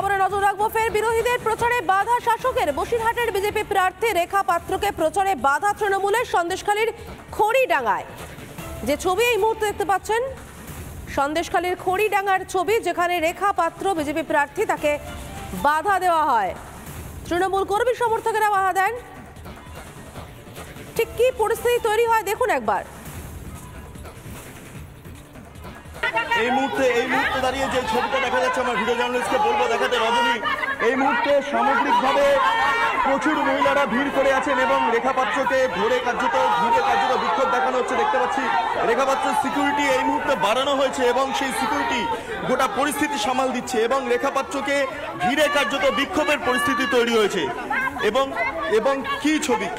খবরে নজর রাখবো। ফের বিরোধীদের প্রচারে বাধা শাসকের। বসিরহাটের বিজেপি প্রার্থী রেখা পাত্রকে প্রচারে বাধা তৃণমূলের। সন্দেশখালীর খড়িডাঙ্গায় যে ছবি এই মুহূর্তে দেখতে পাচ্ছেন, সন্দেশখালীর খড়িডাঙ্গার ছবি, যেখানে রেখা পাত্র বিজেপি প্রার্থী, তাকে বাধা দেওয়া হয়। তৃণমূল কর্মী সমর্থকেরা বাধা দেন। ঠিক কি পরিস্থিতি তৈরি হয় দেখুন একবার। এই মুহূর্তে দাঁড়িয়ে যে ছবিটা দেখা যাচ্ছে, আমার ভিডিও জার্নালিস্টকে বলবো দেখাতে। রজনী, এই মুহূর্তে সামগ্রিকভাবে প্রচুর মহিলারা ভিড় করে আছেন এবং রেখা পাত্রকে ঘিরে কার্যত বিক্ষোভ দেখানো হচ্ছে। দেখতে পাচ্ছি রেখা পাত্রের সিকিউরিটি এই মুহূর্তে বাড়ানো হয়েছে এবং সেই সিকিউরিটি গোটা পরিস্থিতি সামাল দিচ্ছে এবং রেখা পাত্রকে ঘিরে কার্যত বিক্ষোভের পরিস্থিতি তৈরি হয়েছে। এবং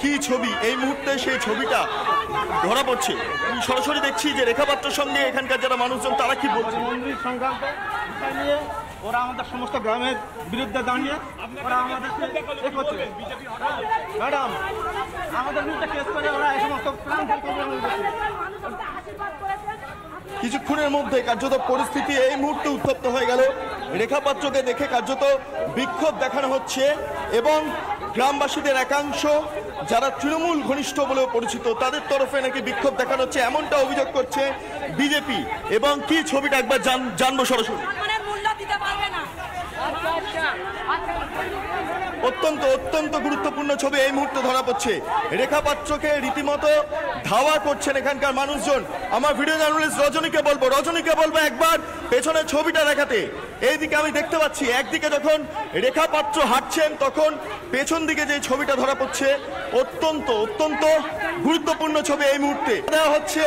কি ছবি এই মুহূর্তে সেই ছবিটা ধরা পড়ছে। সরাসরি দেখছি যে রেখা পাত্রের সঙ্গে এখানকার যারা মানুষজন তারা কি বলছে। মন্দির সংক্রান্ত বিষয় নিয়ে ওরা আমাদের সমস্ত গ্রামের বিরুদ্ধে দাঁড়িয়ে ওরা আমাদেরকে ম্যাডাম আমাদের বিরুদ্ধে কেস করে ওরা এই সমস্ত প্ল্যান কিছুক্ষণের মধ্যে কার্যত পরিস্থিতি এই মুহূর্তে উত্তপ্ত হয়ে গেল। রেখা পাত্রকে দেখে কার্যত বিক্ষোভ দেখানো হচ্ছে এবং গ্রামবাসীদের একাংশ যারা তৃণমূল ঘনিষ্ঠ বলেও পরিচিত তাদের তরফে নাকি বিক্ষোভ দেখানো হচ্ছে, এমনটা অভিযোগ করছে বিজেপি। এবং কি ছবিটা একবার জানবো সরাসরি। অত্যন্ত গুরুত্বপূর্ণ ছবি এই মুহূর্তে ধরা পড়ছে। রেখা পাত্রকে রীতিমতো ধাওয়া করছেন এখানকার মানুষজন। আমার ভিডিও জার্নালিস্ট রজনীকে বলবো একবার পেছনের ছবিটা দেখাতে। এইদিকে আমি দেখতে পাচ্ছি একদিকে যখন রেখা পাত্র হাঁটছেন তখন পেছন দিকে যে ছবিটা ধরা পড়ছে, অত্যন্ত গুরুত্বপূর্ণ ছবি এই মুহূর্তে দেওয়া হচ্ছে।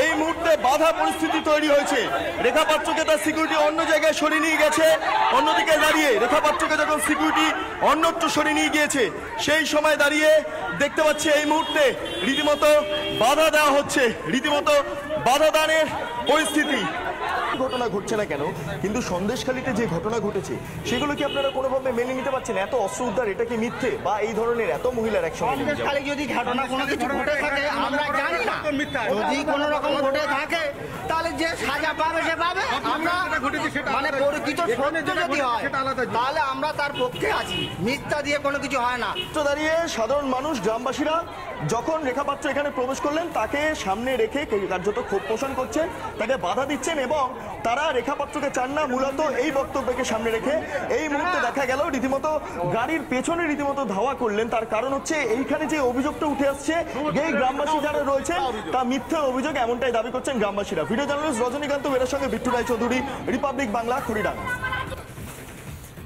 এই মুহূর্তে বাধা পরিস্থিতি তৈরি হয়েছে। রেখা পাত্রকে তার সিকিউরিটি অন্য জায়গায় সরিয়ে নিয়ে গেছে। অন্যদিকে দাঁড়িয়ে রেখা পাত্রকে যখন সিকিউরিটি অন্যত্র সরিয়ে নিয়ে গিয়েছে, সেই সময় দাঁড়িয়ে দেখতে পাচ্ছি এই মুহূর্তে রীতিমতো বাধা দেওয়া হচ্ছে, রীতিমতো বাধা দানের পরিস্থিতি। ঘটনা ঘটছে না কেন, কিন্তু সন্দেশখালীতে যে ঘটনা ঘটেছে সেগুলো কি আপনারা কোনোভাবে মেনে নিতে পারছেন? এত অস্ত্র উদ্ধার, এটা কি মিথ্যে? বা এই ধরনের এত মহিলার একসঙ্গে সন্দেশখালী যদি ঘটনা কোনো কিছু ঘটে থাকে আমরা জানি না, যদি কোনো রকম ঘটে থাকে তাহলে যে সাজা পাবে সে পাবে। আমরা মানে পরিচিত সত্য যদি হয় তাহলে আমরা তার পক্ষে আছি, মিথ্যা দিয়ে কোনো কিছু হয় না। তো দাঁড়িয়ে সাধারণ মানুষ, গ্রামবাসীরা যখন রেখা পাত্র এখানে প্রবেশ করলেন তাকে সামনে রেখে কার্যত ক্ষোভ পোষণ করছেন, তাকে বাধা দিচ্ছেন এবং তারা রেখা পাত্রকে চান না। মূলত এই বক্তব্যকে সামনে রেখে এই মুহূর্তে দেখা গেল রীতিমতো গাড়ির পেছনে রীতিমতো ধাওয়া করলেন। তার কারণ হচ্ছে এইখানে যে অভিযোগটা উঠে আসছে, এই গ্রামবাসী যারা রয়েছে তা মিথ্যা অভিযোগ, এমনটাই দাবি করছেন গ্রামবাসীরা। ভিডিও জার্নালিস্ট রজনীকান্ত বেরার সঙ্গে বিট্টু রায়চৌধুরী, রিপাবলিক বাংলা, খড়িডাঙ্গা।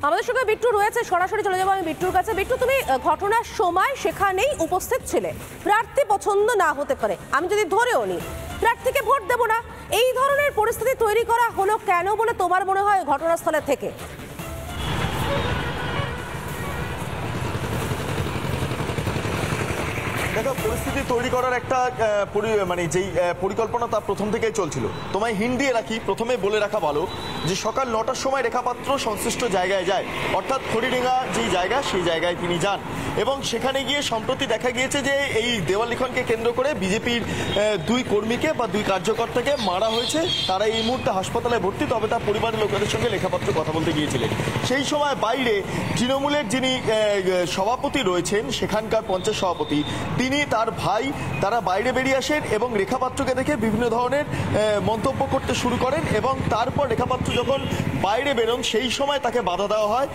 আমাদের সঙ্গে বিট্টু রয়েছে, সরাসরি চলে যাবো আমি বিট্টুর কাছে। বিট্টু, তুমি ঘটনার সময় সেখানেই উপস্থিত ছিলে। প্রার্থী পছন্দ না হতে পারে, আমি যদি ধরেও নিই প্রার্থীকে ভোট দেবো না, এই ধরনের পরিস্থিতি তৈরি করা হলো কেন বলে তোমার মনে হয় ঘটনাস্থলে থেকে? দেখো, পরিস্থিতি তৈরি করার একটা মানে যেই পরিকল্পনা তা প্রথম থেকেই চলছিল। তোমায় হিন্ট দিয়ে রাখি, প্রথমে বলে রাখা ভালো যে সকাল 9টার সময় রেখা পাত্র সংশ্লিষ্ট জায়গায় যায়, অর্থাৎ খড়িডাঙ্গা যেই জায়গা সেই জায়গায় তিনি যান এবং সেখানে গিয়ে সম্প্রতি দেখা গিয়েছে যে এই দেওয়াল লিখনকে কেন্দ্র করে বিজেপির দুই কর্মীকে বা দুই কার্যকর্তাকে মারা হয়েছে। তারা এই মুহূর্তে হাসপাতালে ভর্তি, তবে তার পরিবারের লোকেদের সঙ্গে রেখা পাত্র কথা বলতে গিয়েছিলেন। সেই সময় বাইরে তৃণমূলের যিনি সভাপতি রয়েছেন, সেখানকার পঞ্চায়েত সভাপতি, তিনি, তার ভাই, তারা বাইরে বেরিয়ে আসেন এবং রেখা পাত্রকে দেখে বিভিন্ন ধরনের মন্তব্য করতে শুরু করেন এবং তারপর রেখা পাত্র যখন বাইরে বেরোন সেই সময় তাকে বাধা দেওয়া হয়।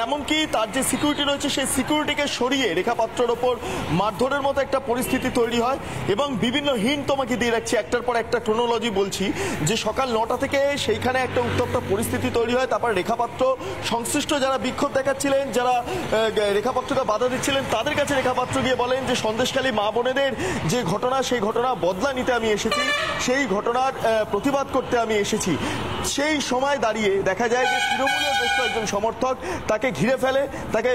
এমনকি তার যে সিকিউরিটি রয়েছে সেই সিকিউরিটিকে সরিয়ে রেখা পাত্রের ওপর মারধরের মতো একটা পরিস্থিতি তৈরি হয় এবং বিভিন্ন হিন্ট তোমাকে দিয়ে রাখছি, একটার পর একটা ক্রোনোলজি বলছি। যে সকাল 9টা থেকে সেইখানে একটা উত্তপ্ত পরিস্থিতি তৈরি হয়। তারপর রেখা পাত্র সংশ্লিষ্ট যারা বিক্ষোভ দেখাচ্ছিলেন, যারা রেখা পাত্রকে বাধা দিচ্ছিলেন, তাদের কাছে রেখা পাত্র গিয়ে বলেন যে সন্দেশখালী মা বোনেদের যে ঘটনা, সেই ঘটনা বদলা নিতে আমি এসেছি, সেই ঘটনার প্রতিবাদ করতে আমি এসেছি। সেই সময় দাঁড়িয়ে দেখা যায় যে তৃণমূলের বেশ কয়েকজন সমর্থক তাকে ঘিরে ফেলে, তাকে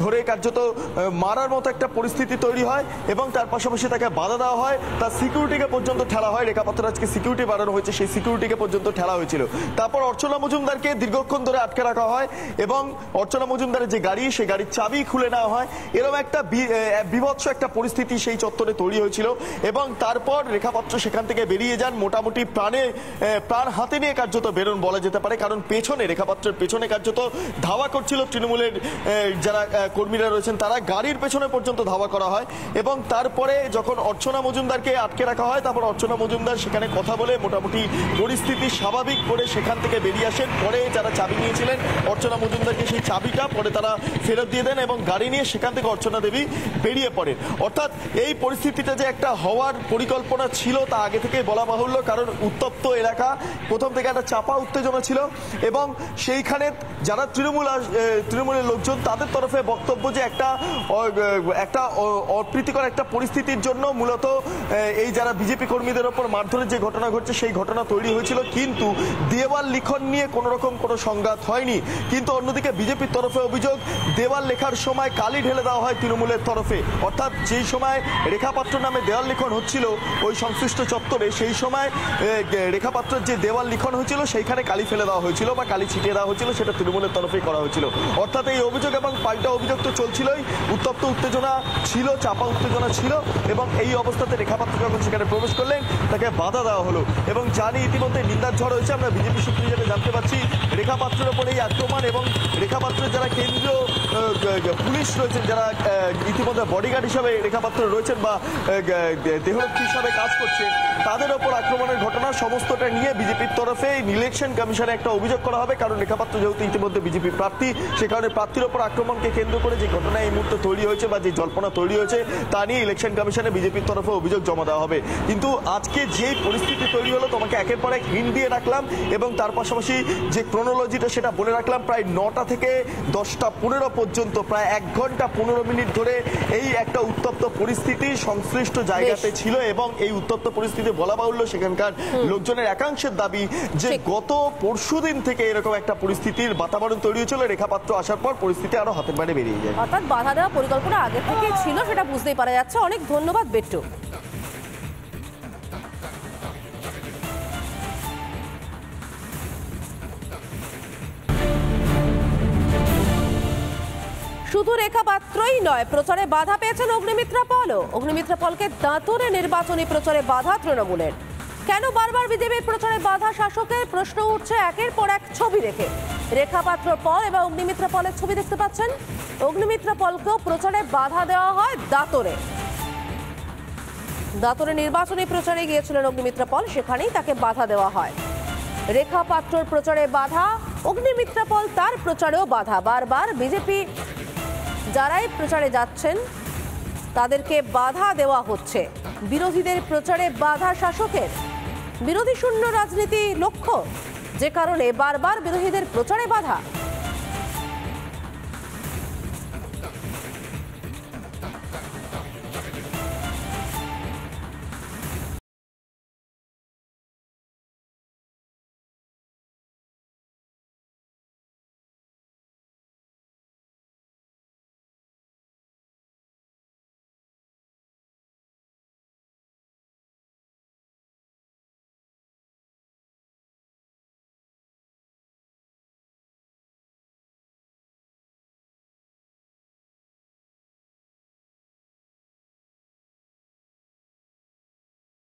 ধরে কার্যত মারার মতো একটা পরিস্থিতি তৈরি হয় এবং তার পাশাপাশি তাকে বাধা দেওয়া হয়, তার সিকিউরিটিকে পর্যন্ত ঠেলা হয়। রেখা পাত্র আজকে সিকিউরিটি বাড়ানো হয়েছে, সেই সিকিউরিটিকে পর্যন্ত ঠেলা হয়েছিল। তারপর অর্চনা মজুমদারকে দীর্ঘক্ষণ ধরে আটকে রাখা হয় এবং অর্চনা মজুমদারের যে গাড়ি, সেই গাড়ির চাবি খুলে নেওয়া হয়। এরকম একটা বিভৎস একটা পরিস্থিতি সেই চত্বরে তৈরি হয়েছিল এবং তারপর রেখা পাত্র সেখান থেকে বেরিয়ে যান মোটামুটি প্রাণ হাতে নিয়ে কার্যত বেরোন বলা যেতে পারে, কারণ পেছনে রেখাপাত্রের পেছনে কার্যত ধাওয়া করছিল তৃণমূলের যারা কর্মীরা রয়েছেন, তারা গাড়ির পেছনে পর্যন্ত ধাওয়া করা হয় এবং তারপরে যখন অর্চনা মজুমদারকে আটকে রাখা হয়, তারপর অর্চনা মজুমদার সেখানে কথা বলে মোটামুটি পরিস্থিতি স্বাভাবিক করে সেখান থেকে বেরিয়ে আসেন। পরে যারা চাবি নিয়েছিলেন অর্চনা মজুমদারকে সেই চাবিটা পরে তারা ফেরত দিয়ে দেন এবং গাড়ি নিয়ে সেখান থেকে অর্চনা দেবী বেরিয়ে পড়েন। অর্থাৎ এই পরিস্থিতিটা যে একটা হওয়ার পরিকল্পনা ছিল তা আগে থেকে বলা বাহুল্য, কারণ উত্তপ্ত এলাকা, প্রথম থেকে একটা চাপা উত্তেজনা ছিল এবং সেইখানে যারা তৃণমূলের লোকজন তাদের তরফে বক্তব্য যে একটা অপ্রীতিকর একটা পরিস্থিতির জন্য মূলত এই যারা বিজেপি কর্মীদের ওপর মারধরের যে ঘটনা ঘটছে সেই ঘটনা তৈরি হয়েছিল, কিন্তু দেওয়াল লিখন নিয়ে কোনো রকম কোনো সংঘাত হয়নি। কিন্তু অন্যদিকে বিজেপির তরফে অভিযোগ দেওয়াল লেখার সময় কালি ঢেলে দেওয়া হয় তৃণমূলের তরফে, অর্থাৎ যেই সময় রেখাপাত্র নামে দেওয়াল লিখন হচ্ছিল ওই সংশ্লিষ্ট চত্বরে, সেই সময় রেখাপাত্রের যে দেওয়াল লিখন হয়েছিল সেইখানে কালি ফেলে দেওয়া হয়েছিল বা কালি ছিটিয়ে দেওয়া হয়েছিল, সেটা তৃণমূলের তরফেই করা হয়েছিল। অর্থাৎ এই অভিযোগ এবং পাল্টা অভিযোগ তো চলছিলই, উত্তপ্ত উত্তেজনা ছিল, চাপা উত্তেজনা ছিল এবং এই অবস্থাতে রেখাপাত্র যখন সেখানে প্রবেশ করলেন তাকে বাধা দেওয়া হলো এবং জানি ইতিমধ্যে নিন্দার ঝড় হয়েছে। আমরা বিজেপি সূত্রে যেটা জানতে পারছি, রেখাপাত্রের ওপর এই আক্রমণ এবং রেখাপাত্রের যারা কেন্দ্রীয় পুলিশ রয়েছেন, যারা ইতিমধ্যে বডিগার্ড হিসাবে রেখাপাত্র রয়েছেন বা দেহরক্ষী হিসাবে কাজ করছে, তাদের ওপর আক্রমণের ঘটনা সমস্তটা নিয়ে বিজেপির তরফে ইলেকশন কমিশনে একটা অভিযোগ করা হবে, কারণ রেখাপাত্র যেহেতু ইতিমধ্যে বিজেপি প্রার্থী, সে কারণে প্রার্থীর ওপর আক্রমণকে কেন্দ্র করে যে ঘটনা এই মুহূর্তে তৈরি হয়েছে বা যে জল্পনা তৈরি হয়েছে তা নিয়ে ইলেকশন কমিশনে বিজেপির তরফে অভিযোগ জমা দেওয়া হবে। কিন্তু আজকে যে পরিস্থিতি তৈরি হলো তোমাকে একের পর এক হিন্ট দিয়ে রাখলাম এবং তার পাশাপাশি যে ক্রোনোলজিটা সেটা বলে রাখলাম, প্রায় 9টা থেকে 10:15 পর্যন্ত প্রায় 1 ঘন্টা 15 মিনিট ধরে এই একটা উত্তপ্ত পরিস্থিতি সংশ্লিষ্ট জায়গাতে ছিল এবং এই উত্তপ্ত পরিস্থিতি বলা বাহুল্য সেখানকার লোকজনের একাংশের দাবি যে গত পরশুদিন থেকে এরকম একটা পরিস্থিতির বাতাবরণ তৈরি হয়েছিল, রেখাপাত্র আসার পর পরিস্থিতি আরো হাতের বাইরে বেরিয়ে যায়। অর্থাৎ বাধা দেওয়া পরিকল্পনা আগে থেকে ছিল, সেটা বুঝতেই পারা যাচ্ছে। অনেক ধন্যবাদ বেট্টু। শুধু রেখাপাত্রই নয়, প্রচারে বাধা পেয়েছেন অগ্নিমিত্রা পলও। অগ্নিমিত্রা পলকে দাঁতরে নির্বাচনী প্রচারে বাধা তৃণমূলের। কেন বারবার বিজেপির প্রচারে বাধা শাসকের? প্রশ্ন উঠছে একের পর এক ছবি দেখে। রেখাপাত্র পল এবং অগ্নিমিত্রা পলের ছবি দেখতে পাচ্ছেন। অগ্নিমিত্রা পলকেও প্রচারে বাধা দেওয়া হয় দাঁতরে। দাঁতরে নির্বাচনী প্রচারে গিয়েছিলেন অগ্নিমিত্রা পল, সেখানেই তাকে বাধা দেওয়া হয়। রেখাপাত্রর প্রচারে বাধা, অগ্নিমিত্রা পল তার প্রচারেও বাধা। বারবার বিজেপি যারাই প্রচারে যাচ্ছেন তাদেরকে বাধা দেওয়া হচ্ছে। বিরোধীদের প্রচারে বাধা শাসকের। বিরোধী শূন্য রাজনীতি লক্ষ্য, যে কারণে বারবার বিরোধীদের প্রচারে বাধা।